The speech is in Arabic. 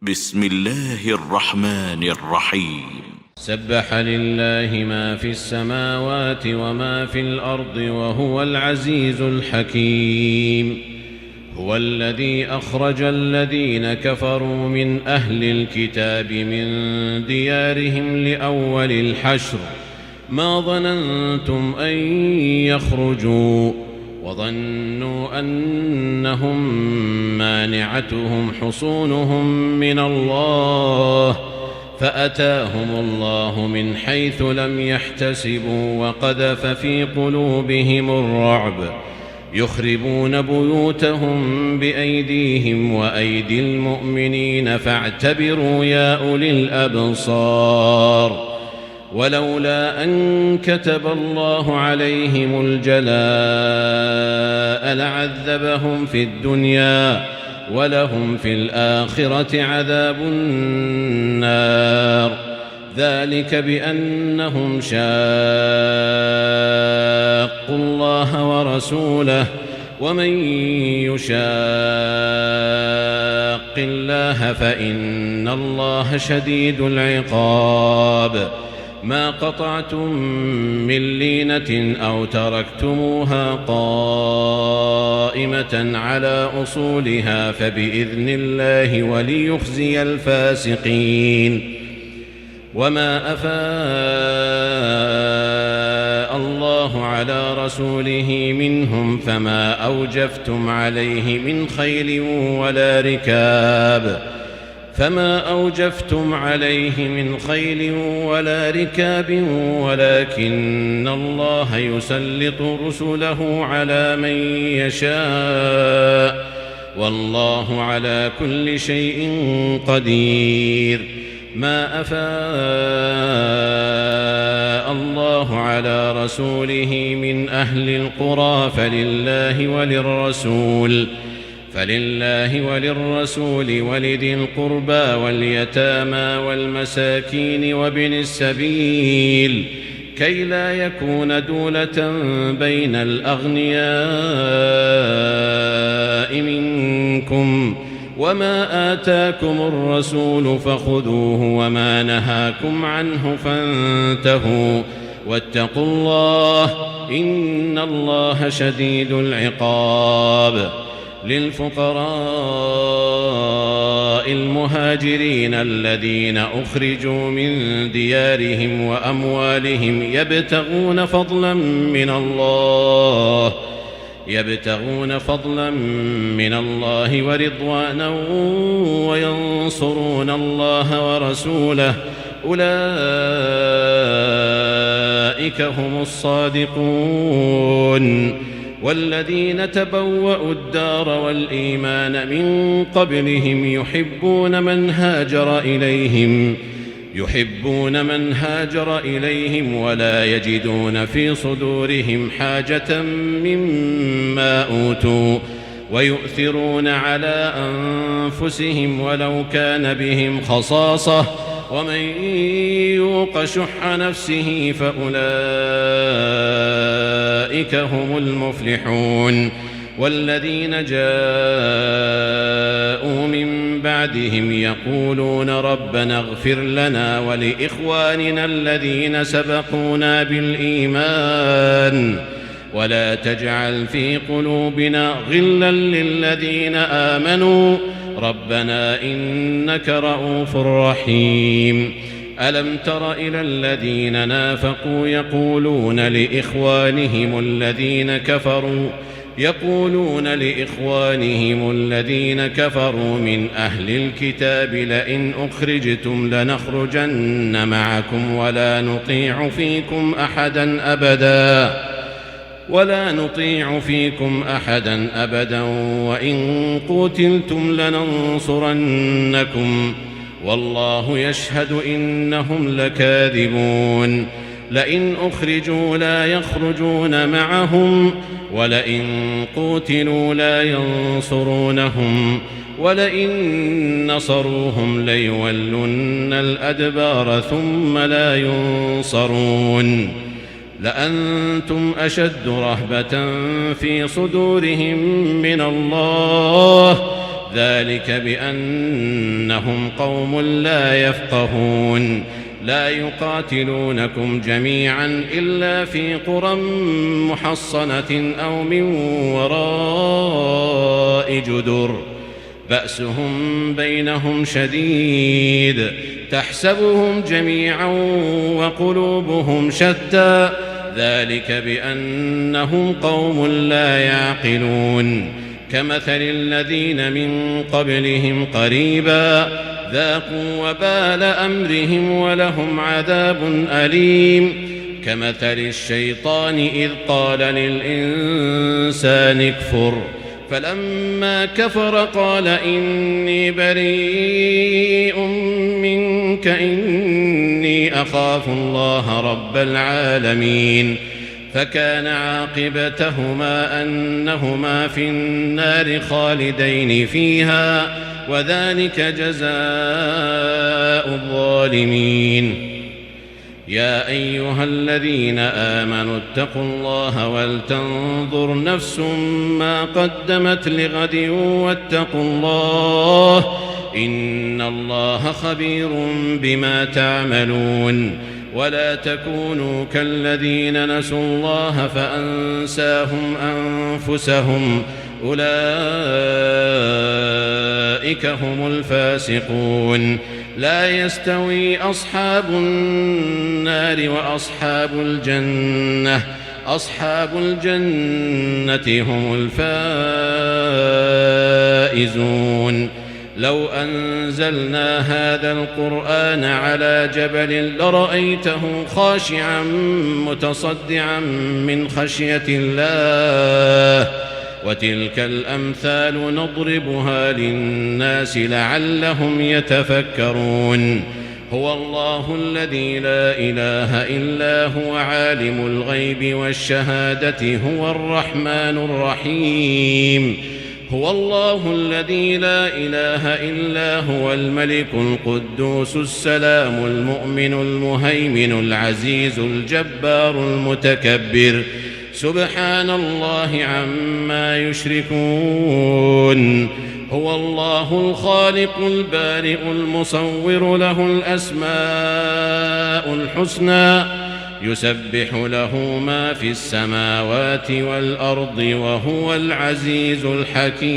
بسم الله الرحمن الرحيم. سبح لله ما في السماوات وما في الأرض وهو العزيز الحكيم. هو الذي أخرج الذين كفروا من أهل الكتاب من ديارهم لأول الحشر ما ظننتم أن يخرجوا وظنوا أنهم مانعتهم حصونهم من الله فأتاهم الله من حيث لم يحتسبوا وقذف في قلوبهم الرعب يخربون بيوتهم بأيديهم وأيدي المؤمنين فاعتبروا يا أولي الأبصار. ولولا أن كتب الله عليهم الجلاء لعذبهم في الدنيا ولهم في الآخرة عذاب النار. ذلك بأنهم شاقوا الله ورسوله ومن يشاق الله فإن الله شديد العقاب. ما قطعتم من لينة أو تركتموها قائمة على أصولها فبإذن الله وليخزي الفاسقين. وما أفاء الله على رسوله منهم فما أوجفتم عليه من خيل ولا ركاب ولكن الله يسلط رسله على من يشاء والله على كل شيء قدير. ما أفاء الله على رسوله من أهل القرى فلله وللرسول ولذي القربى واليتامى والمساكين وابن السبيل كي لا يكون دولة بين الأغنياء منكم. وما آتاكم الرسول فخذوه وما نهاكم عنه فانتهوا واتقوا الله إن الله شديد العقاب. للفقراء المهاجرين الذين أخرجوا من ديارهم وأموالهم يبتغون فضلا من الله ورضوانا وينصرون الله ورسوله أولئك هم الصادقون. والذين تبوأوا الدار والإيمان من قبلهم يحبون من هاجر إليهم ولا يجدون في صدورهم حاجة مما أوتوا ويؤثرون على أنفسهم ولو كان بهم خصاصة ومن يوق شح نفسه فأولئك هم المفلحون. والذين جاءوا من بعدهم يقولون ربنا اغفر لنا ولإخواننا الذين سبقونا بالإيمان ولا تجعل في قلوبنا غلا للذين آمنوا ربنا إنك رؤوف رحيم. ألم تر إلى الذين نافقوا يقولون لإخوانهم الذين كفروا من أهل الكتاب لئن أخرجتم لنخرجن معكم ولا نطيع فيكم أحدا أبدا وإن قتلتم لننصرنكم والله يشهد إنهم لكاذبون. لئن أخرجوا لا يخرجون معهم ولئن قتلوا لا ينصرونهم ولئن نصروهم ليولن الأدبار ثم لا ينصرون. لأنتم أشد رهبة في صدورهم من الله ذلك بأنهم قوم لا يفقهون لا يقاتلونكم جميعا إلا في قرى محصنة أو من وراء جدر بأسهم بينهم شديد تحسبهم جميعا وقلوبهم شتى ذلك بأنهم قوم لا يعقلون كمثل الذين من قبلهم قريبا ذاقوا وبال أمرهم ولهم عذاب أليم كمثل الشيطان إذ قال للإنسان اكفر فلما كفر قال إني بريء منك إني أخاف الله رب العالمين فكان عاقبتهما أنهما في النار خالدين فيها وذلك جزاء الظالمين يا أيها الذين آمنوا اتقوا الله ولتنظر نفس ما قدمت لغد واتقوا الله إن الله خبير بما تعملون ولا تكونوا كالذين نسوا الله فأنساهم أنفسهم أولئك هم الفاسقون لا يستوي أصحاب النار وأصحاب الجنة أصحاب الجنة هم الفائزون لو أنزلنا هذا القرآن على جبل لرأيته خاشعا متصدعا من خشية الله وتلك الأمثال نضربها للناس لعلهم يتفكرون هو الله الذي لا إله إلا هو عالم الغيب والشهادة هو الرحمن الرحيم هو الله الذي لا إله إلا هو الملك القدوس السلام المؤمن المهيمن العزيز الجبار المتكبر سبحان الله عما يشركون هو الله الخالق البارئ المصور له الأسماء الحسنى يسبح له ما في السماوات والأرض وهو العزيز الحكيم